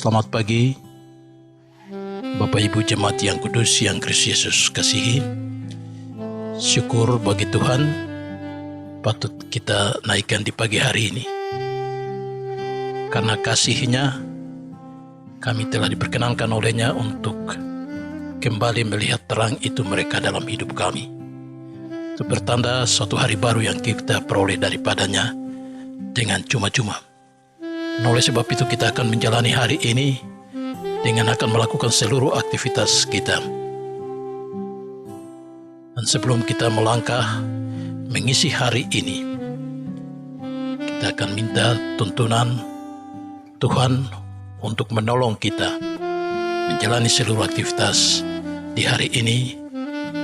Selamat pagi, Bapak Ibu Jemaat yang kudus yang Kristus Yesus kasihi. Syukur bagi Tuhan patut kita naikkan di pagi hari ini. Karena kasih-Nya kami telah diperkenankan oleh-Nya untuk kembali melihat terang itu mereka dalam hidup kami. Itu bertanda suatu hari baru yang kita peroleh daripadanya dengan cuma-cuma. Dan oleh sebab itu kita akan menjalani hari ini dengan akan melakukan seluruh aktivitas kita. Dan sebelum kita melangkah mengisi hari ini, kita akan minta tuntunan Tuhan untuk menolong kita menjalani seluruh aktivitas di hari ini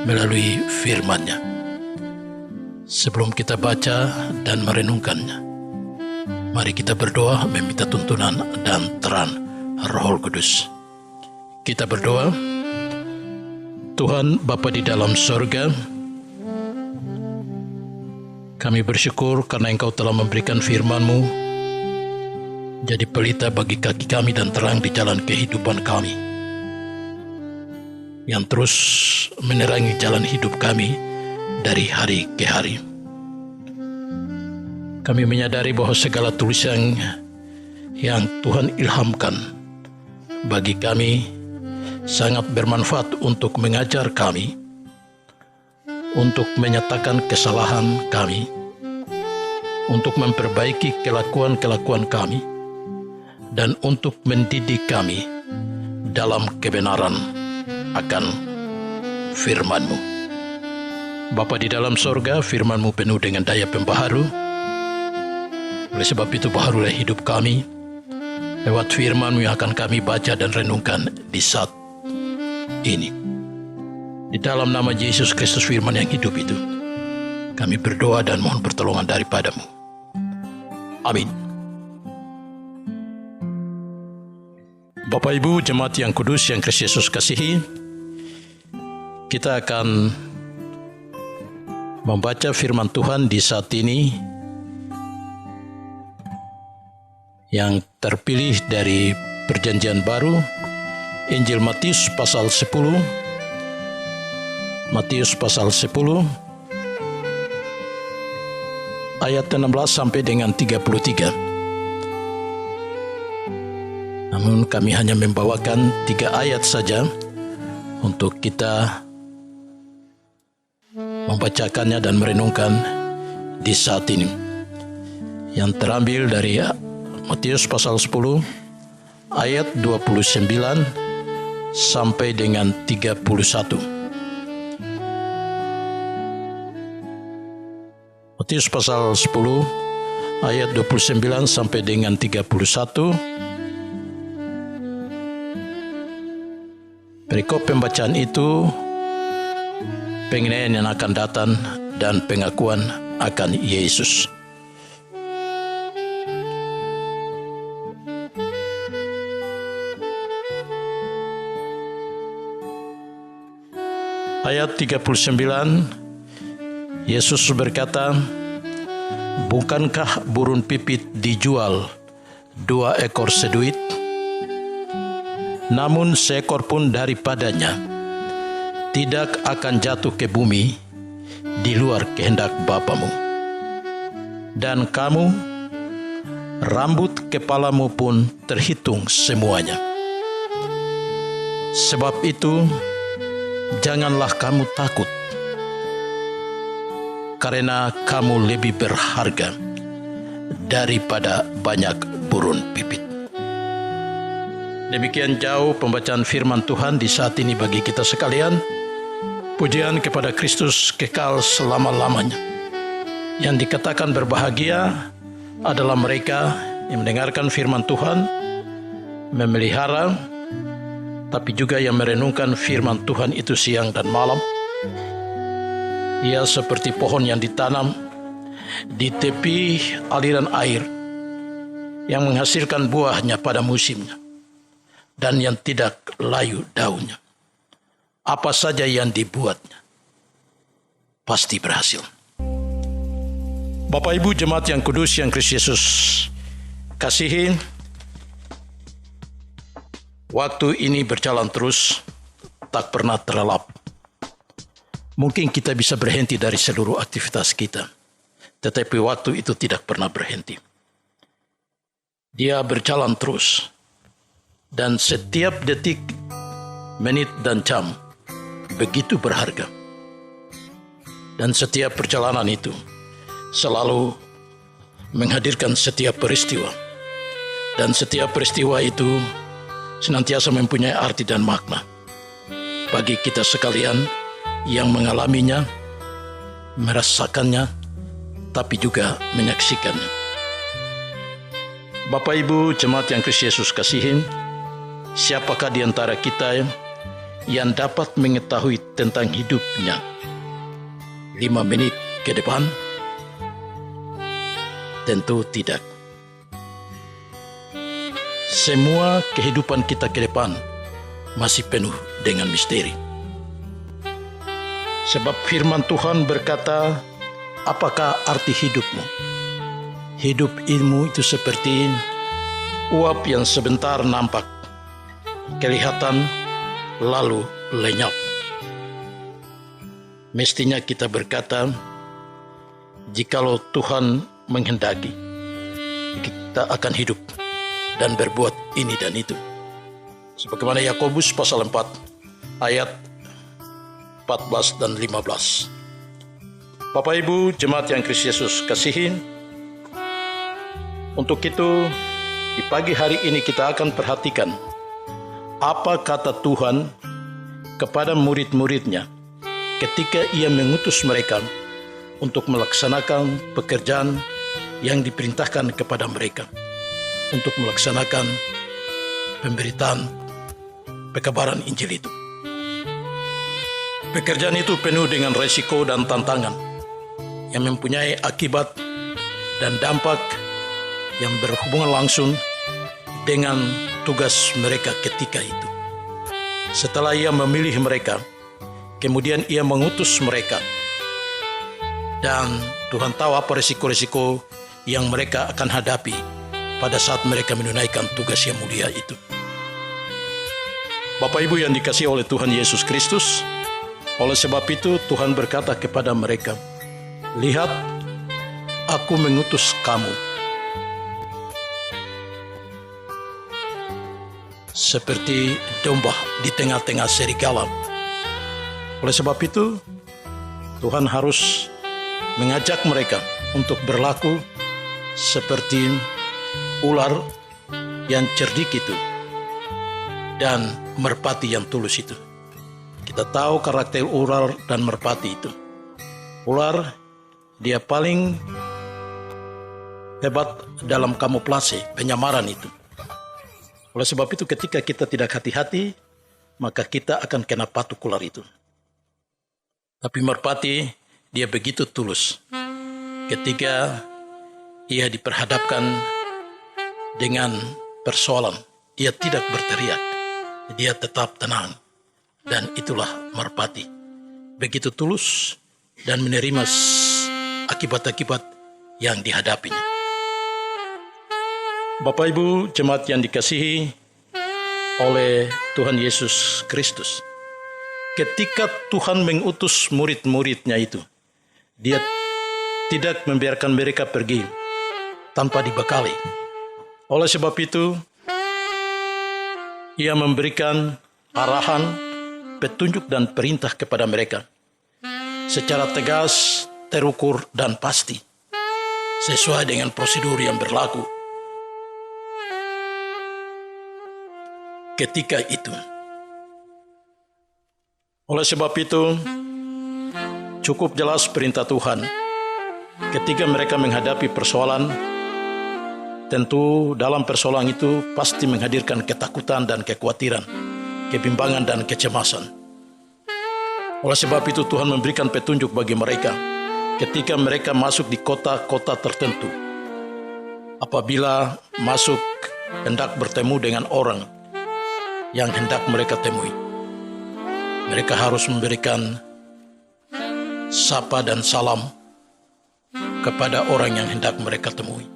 melalui firman-Nya. Sebelum kita baca dan merenungkannya, mari kita berdoa meminta tuntunan dan terang Roh Kudus. Kita berdoa. Tuhan Bapa di dalam sorga, kami bersyukur karena Engkau telah memberikan firman-Mu jadi pelita bagi kaki kami dan terang di jalan kehidupan kami, yang terus menerangi jalan hidup kami dari hari ke hari. Kami menyadari bahwa segala tulisan yang Tuhan ilhamkan bagi kami sangat bermanfaat untuk mengajar kami, untuk menyatakan kesalahan kami, untuk memperbaiki kelakuan-kelakuan kami, dan untuk mendidik kami dalam kebenaran akan firman-Mu. Bapa di dalam sorga, firman-Mu penuh dengan daya pembaharu. Oleh sebab itu baharulah hidup kami lewat firman-Mu yang akan kami baca dan renungkan di saat ini. Di dalam nama Yesus Kristus firman yang hidup itu, kami berdoa dan mohon pertolongan daripada-Mu. Amin. Bapak Ibu Jemaat yang kudus yang Kristus Yesus kasihi, kita akan membaca firman Tuhan di saat ini yang terpilih dari Perjanjian Baru, Injil Matius pasal 10, Matius pasal 10, ayat 16 sampai dengan 33. Namun kami hanya membawakan 3 ayat saja untuk kita membacakannya dan merenungkan di saat ini, yang terambil dari Matius pasal 10 ayat 29 sampai dengan 31. Matius pasal 10 ayat 29 sampai dengan 31. Perikop pembacaan itu penginaian yang akan datang dan pengakuan akan Yesus. Ayat 39, Yesus berkata, "Bukankah burung pipit dijual 2 ekor seduit? Namun seekor pun daripadanya tidak akan jatuh ke bumi di luar kehendak Bapamu. Dan kamu, rambut kepalamu pun terhitung semuanya. Sebab itu, janganlah kamu takut, karena kamu lebih berharga daripada banyak burung pipit." Demikian jauh pembacaan firman Tuhan di saat ini bagi kita sekalian. Pujian kepada Kristus kekal selama-lamanya. Yang dikatakan berbahagia adalah mereka yang mendengarkan firman Tuhan, memelihara, tapi juga yang merenungkan firman Tuhan itu siang dan malam. Ia seperti pohon yang ditanam di tepi aliran air, yang menghasilkan buahnya pada musimnya, dan yang tidak layu daunnya. Apa saja yang dibuatnya pasti berhasil. Bapak Ibu Jemaat yang kudus yang Kristus Yesus kasihi, Waktu ini berjalan terus, tak pernah terlelap. Mungkin kita bisa berhenti dari seluruh aktivitas kita, tetapi waktu itu tidak pernah berhenti. Dia berjalan terus, dan setiap detik, menit, dan jam begitu berharga. Dan setiap perjalanan itu selalu menghadirkan setiap peristiwa. Dan setiap peristiwa itu senantiasa mempunyai arti dan makna bagi kita sekalian yang mengalaminya, merasakannya, tapi juga menyaksikannya. Bapak Ibu jemaat yang Kristus Yesus kasihin, siapakah di antara kita yang dapat mengetahui tentang hidupnya 5 menit ke depan? Tentu tidak. Semua kehidupan kita ke depan masih penuh dengan misteri. Sebab firman Tuhan berkata, apakah arti hidupmu? Hidup ilmu itu seperti uap yang sebentar nampak, kelihatan, lalu lenyap. Mestinya kita berkata, jikalau Tuhan menghendaki, kita akan hidup dan berbuat ini dan itu. Sebagaimana Yakobus pasal 4 ayat 14 dan 15. Bapak Ibu jemaat yang Kristus Yesus kasihin, untuk itu di pagi hari ini kita akan perhatikan apa kata Tuhan kepada murid-muridnya ketika ia mengutus mereka untuk melaksanakan pekerjaan yang diperintahkan kepada mereka, untuk melaksanakan pemberitaan pekabaran Injil itu. Pekerjaan itu penuh dengan resiko dan tantangan yang mempunyai akibat dan dampak yang berhubungan langsung dengan tugas mereka ketika itu. Setelah ia memilih mereka, kemudian ia mengutus mereka, dan Tuhan tahu apa resiko-resiko yang mereka akan hadapi pada saat mereka menunaikan tugas yang mulia itu. Bapak Ibu yang dikasihi oleh Tuhan Yesus Kristus, oleh sebab itu Tuhan berkata kepada mereka, lihat, aku mengutus kamu seperti domba di tengah-tengah serigala. Oleh sebab itu, Tuhan harus mengajak mereka untuk berlaku seperti ular yang cerdik itu dan merpati yang tulus itu. Kita tahu karakter ular dan merpati itu. Ular, dia paling hebat dalam kamuflase, penyamaran itu. Oleh sebab itu ketika kita tidak hati-hati, maka kita akan kena patuk ular itu. Tapi merpati, dia begitu tulus. Ketika ia diperhadapkan dengan persoalan, dia tidak berteriak. Dia tetap tenang. Dan itulah merpati. Begitu tulus dan menerima akibat-akibat yang dihadapinya. Bapak Ibu jemaat yang dikasihi oleh Tuhan Yesus Kristus, ketika Tuhan mengutus murid-muridnya itu, dia tidak membiarkan mereka pergi tanpa dibekali. Oleh sebab itu, ia memberikan arahan, petunjuk dan perintah kepada mereka secara tegas, terukur dan pasti, sesuai dengan prosedur yang berlaku ketika itu. Oleh sebab itu, cukup jelas perintah Tuhan ketika mereka menghadapi persoalan. Tentu dalam persoalan itu pasti menghadirkan ketakutan dan kekhawatiran, kebimbangan dan kecemasan. Oleh sebab itu Tuhan memberikan petunjuk bagi mereka ketika mereka masuk di kota-kota tertentu. Apabila masuk hendak bertemu dengan orang yang hendak mereka temui, mereka harus memberikan sapa dan salam kepada orang yang hendak mereka temui.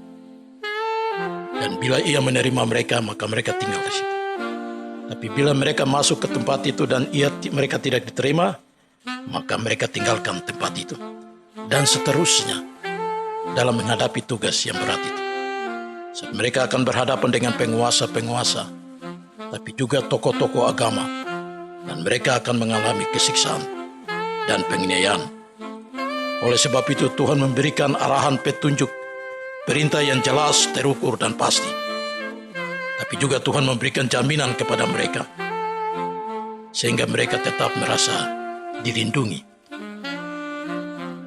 Dan bila ia menerima mereka, maka mereka tinggal di situ. Tapi bila mereka masuk ke tempat itu dan mereka tidak diterima, maka mereka tinggalkan tempat itu. Dan seterusnya dalam menghadapi tugas yang berat itu. Mereka akan berhadapan dengan penguasa-penguasa, tapi juga tokoh-tokoh agama. Dan mereka akan mengalami kesiksaan dan penganiayaan. Oleh sebab itu Tuhan memberikan arahan petunjuk, perintah yang jelas, terukur dan pasti. Tapi juga Tuhan memberikan jaminan kepada mereka, sehingga mereka tetap merasa dilindungi.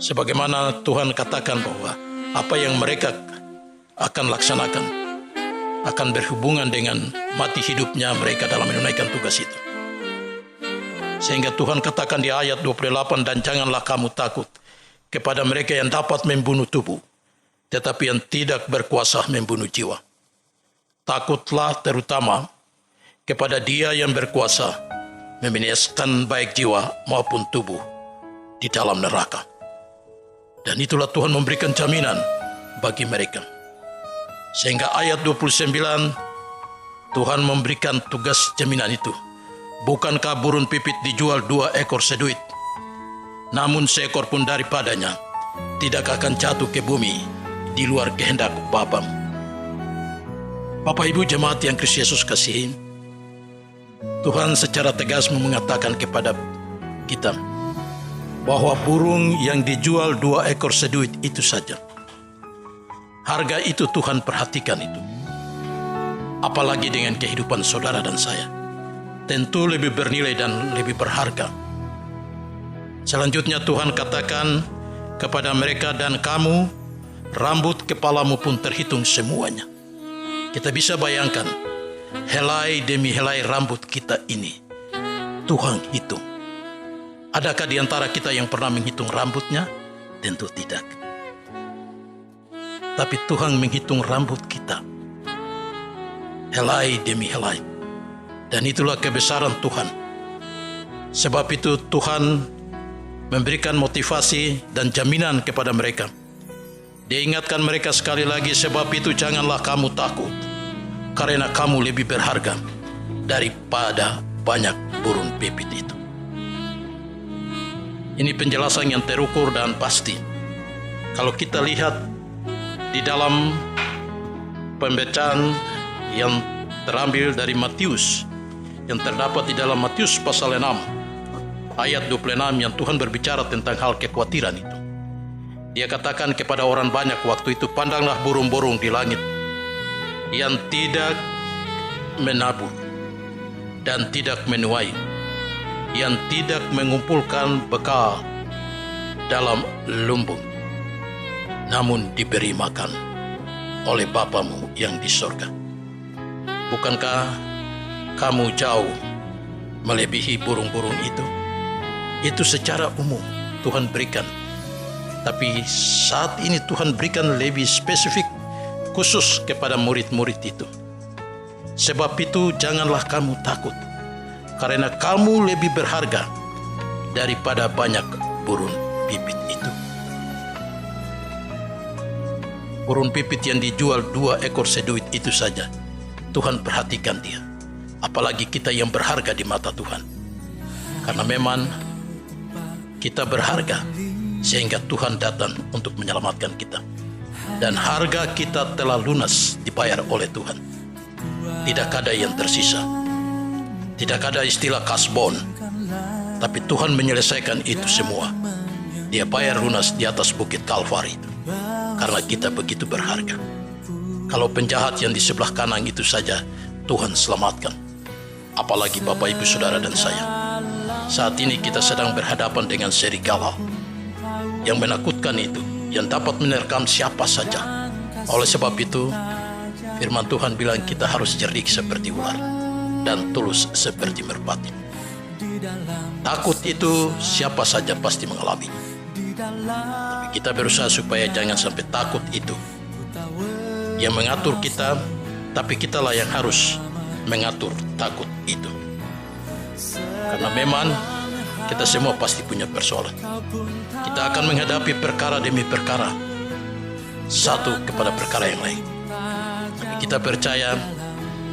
Sebagaimana Tuhan katakan bahwa apa yang mereka akan laksanakan akan berhubungan dengan mati hidupnya mereka dalam menunaikan tugas itu. Sehingga Tuhan katakan di ayat 28, dan janganlah kamu takut kepada mereka yang dapat membunuh tubuh, tetapi yang tidak berkuasa membunuh jiwa. Takutlah terutama kepada Dia yang berkuasa membinasakan baik jiwa maupun tubuh di dalam neraka. Dan itulah Tuhan memberikan jaminan bagi mereka. Sehingga ayat 29, Tuhan memberikan tugas jaminan itu. Bukankah burung pipit dijual 2 ekor seduit? Namun seekor pun daripadanya tidak akan jatuh ke bumi di luar kehendak Bapamu. Bapak Ibu jemaat yang Kristus Yesus kasihi, Tuhan secara tegas mengatakan kepada kita bahwa burung yang dijual 2 ekor seduit itu saja. Harga itu Tuhan perhatikan itu. Apalagi dengan kehidupan saudara dan saya. Tentu lebih bernilai dan lebih berharga. Selanjutnya Tuhan katakan kepada mereka, dan kamu, rambut kepalamu pun terhitung semuanya. Kita bisa bayangkan, helai demi helai rambut kita ini Tuhan hitung. Adakah di antara kita yang pernah menghitung rambutnya? Tentu tidak. Tapi Tuhan menghitung rambut kita, helai demi helai. Dan itulah kebesaran Tuhan. Sebab itu Tuhan memberikan motivasi dan jaminan kepada mereka. Dia ingatkan mereka sekali lagi, sebab itu janganlah kamu takut, karena kamu lebih berharga daripada banyak burung pipit itu. Ini penjelasan yang terukur dan pasti. Kalau kita lihat di dalam pembacaan yang terambil dari Matius, yang terdapat di dalam Matius pasal 6 ayat 26, yang Tuhan berbicara tentang hal kekhawatiran itu. Dia katakan kepada orang banyak waktu itu, pandanglah burung-burung di langit yang tidak menabur dan tidak menuai, yang tidak mengumpulkan bekal dalam lumbung, namun diberi makan oleh Bapamu yang di sorga. Bukankah kamu jauh melebihi burung-burung itu? Itu secara umum Tuhan berikan. Tapi saat ini Tuhan berikan lebih spesifik, khusus kepada murid-murid itu. Sebab itu janganlah kamu takut, karena kamu lebih berharga daripada banyak burung pipit itu. Burung pipit yang dijual 2 ekor seduit itu saja Tuhan perhatikan dia. Apalagi kita yang berharga di mata Tuhan. Karena memang kita berharga, sehingga Tuhan datang untuk menyelamatkan kita. Dan harga kita telah lunas dibayar oleh Tuhan. Tidak ada yang tersisa. Tidak ada istilah kasbon. Tapi Tuhan menyelesaikan itu semua. Dia bayar lunas di atas bukit Kalvari itu. Karena kita begitu berharga. Kalau penjahat yang di sebelah kanan itu saja Tuhan selamatkan, apalagi Bapak Ibu Saudara dan saya. Saat ini kita sedang berhadapan dengan serigala yang menakutkan itu, yang dapat menerkam siapa saja. Oleh sebab itu firman Tuhan bilang kita harus cerdik seperti ular dan tulus seperti merpati. Takut itu siapa saja pasti mengalami. Tapi kita berusaha supaya jangan sampai takut itu yang mengatur kita, tapi kitalah yang harus mengatur takut itu. Karena memang kita semua pasti punya persoalan. Kita akan menghadapi perkara demi perkara, satu kepada perkara yang lain. Tapi kita percaya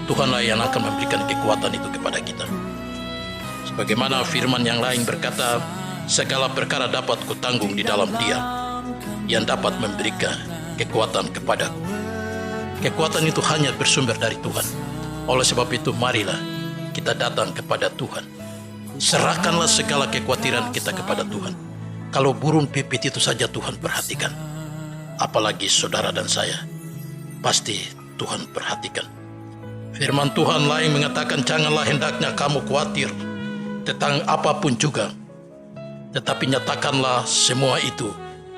Tuhanlah yang akan memberikan kekuatan itu kepada kita. Sebagaimana firman yang lain berkata, segala perkara dapat kutanggung di dalam Dia yang dapat memberikan kekuatan kepadaku. Kekuatan itu hanya bersumber dari Tuhan. Oleh sebab itu, marilah kita datang kepada Tuhan. Serahkanlah segala kekhawatiran kita kepada Tuhan. Kalau burung pipit itu saja Tuhan perhatikan, apalagi saudara dan saya, pasti Tuhan perhatikan. Firman Tuhan lain mengatakan, janganlah hendaknya kamu khawatir tentang apapun juga, tetapi nyatakanlah semua itu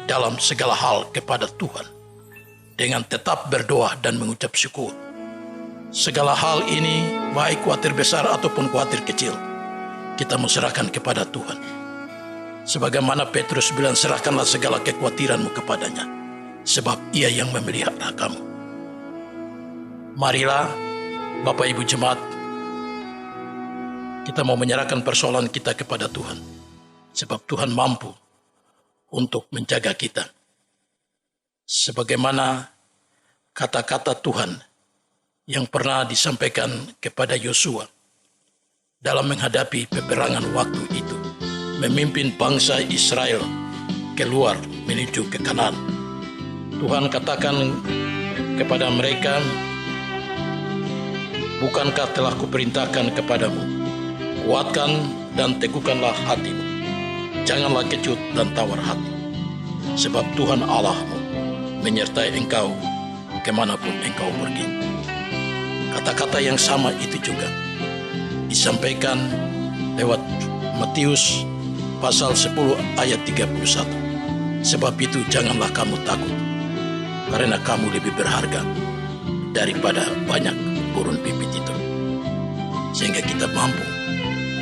dalam segala hal kepada Tuhan, dengan tetap berdoa dan mengucap syukur. Segala hal ini, baik khawatir besar ataupun khawatir kecil, kita mau serahkan kepada Tuhan. Sebagaimana Petrus bilang, serahkanlah segala kekhawatiranmu kepadanya, sebab Ia yang memelihara kamu. Marilah Bapak Ibu Jemaat, kita mau menyerahkan persoalan kita kepada Tuhan, sebab Tuhan mampu untuk menjaga kita. Sebagaimana kata-kata Tuhan yang pernah disampaikan kepada Yosua dalam menghadapi peperangan waktu itu, memimpin bangsa Israel keluar menuju ke Kanaan. Tuhan katakan kepada mereka, bukankah telah kuperintahkan kepadamu, kuatkan dan teguhkanlah hatimu, janganlah kecut dan tawar hati, sebab Tuhan Allahmu menyertai engkau kemanapun engkau pergi. Kata-kata yang sama itu juga disampaikan lewat Matius pasal 10 ayat 31. Sebab itu janganlah kamu takut, karena kamu lebih berharga daripada banyak burung pipit itu. Sehingga kita mampu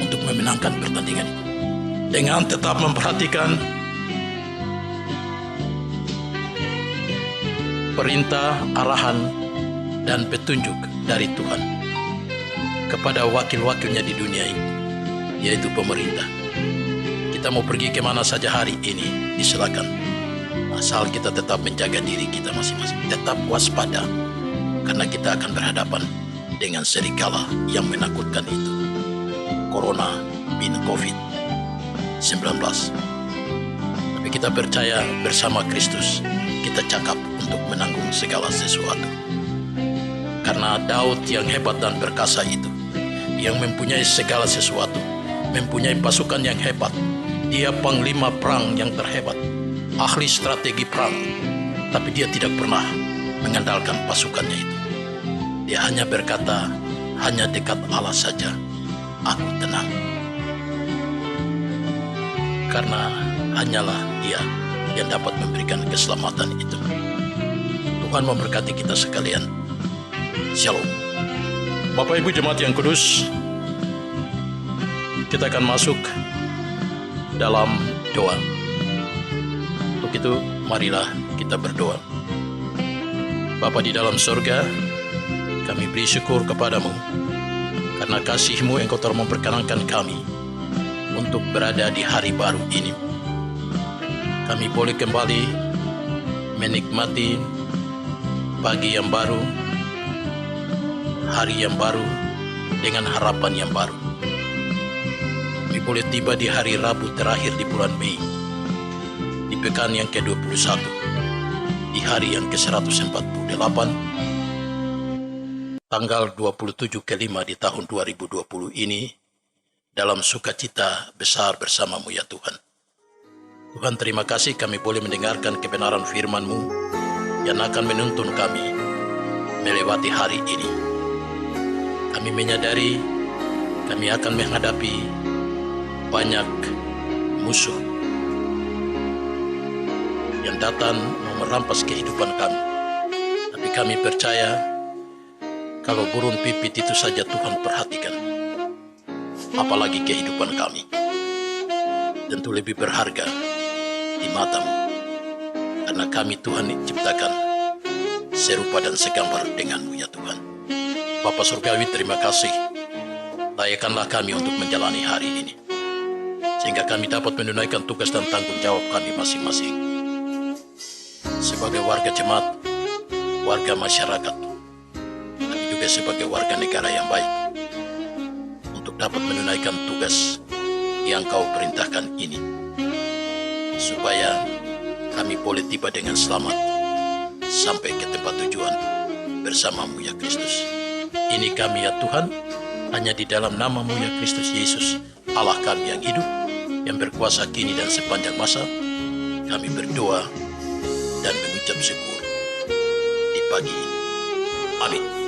untuk memenangkan pertandingan itu dengan tetap memperhatikan perintah, arahan, dan petunjuk dari Tuhan kepada wakil-wakilnya di dunia ini, yaitu pemerintah. Kita mau pergi kemana saja hari ini, disilakan, asal kita tetap menjaga diri kita masing-masing, tetap waspada, karena kita akan berhadapan dengan serigala yang menakutkan itu, Corona bin COVID-19. Tapi kita percaya bersama Kristus, kita cakap untuk menanggung segala sesuatu. Karena Daud yang hebat dan perkasa itu, yang mempunyai segala sesuatu, mempunyai pasukan yang hebat, dia panglima perang yang terhebat, ahli strategi perang, tapi dia tidak pernah mengandalkan pasukannya itu. Dia hanya berkata, hanya dekat Allah saja aku tenang. Karena hanyalah Dia yang dapat memberikan keselamatan itu. Tuhan memberkati kita sekalian. Shalom. Bapak Ibu Jemaat yang kudus, kita akan masuk dalam doa. Untuk itu, marilah kita berdoa. Bapa di dalam surga, kami beri syukur kepadamu, karena kasih-Mu Engkau telah memperkenankan kami untuk berada di hari baru ini. Kami boleh kembali menikmati pagi yang baru, hari yang baru, dengan harapan yang baru. Kami boleh tiba di hari Rabu terakhir di bulan Mei, di pekan yang ke-21, di hari yang ke-148, tanggal 27/5 di tahun 2020 ini, dalam sukacita besar bersama-Mu ya Tuhan. Tuhan, terima kasih kami boleh mendengarkan kebenaran firman-Mu yang akan menuntun kami melewati hari ini. Kami menyadari kami akan menghadapi banyak musuh yang datang merampas kehidupan kami. Tapi kami percaya kalau burung pipit itu saja Tuhan perhatikan, apalagi kehidupan kami. Tentu lebih berharga di mata-Mu, karena kami Tuhan diciptakan serupa dan segambar dengan-Mu ya Tuhan. Bapa Surgawi, terima kasih. Layakkanlah kami untuk menjalani hari ini, sehingga kami dapat menunaikan tugas dan tanggung jawab kami masing-masing sebagai warga jemaat, warga masyarakat, tapi juga juga sebagai warga negara yang baik untuk dapat menunaikan tugas yang kau perintahkan ini, supaya kami boleh tiba dengan selamat sampai ke tempat tujuan bersamamu ya Kristus. Ini kami ya Tuhan, hanya di dalam namamu ya Kristus Yesus, Allah kami yang hidup, yang berkuasa kini dan sepanjang masa, kami berdoa dan mengucap syukur di pagi ini. Amin.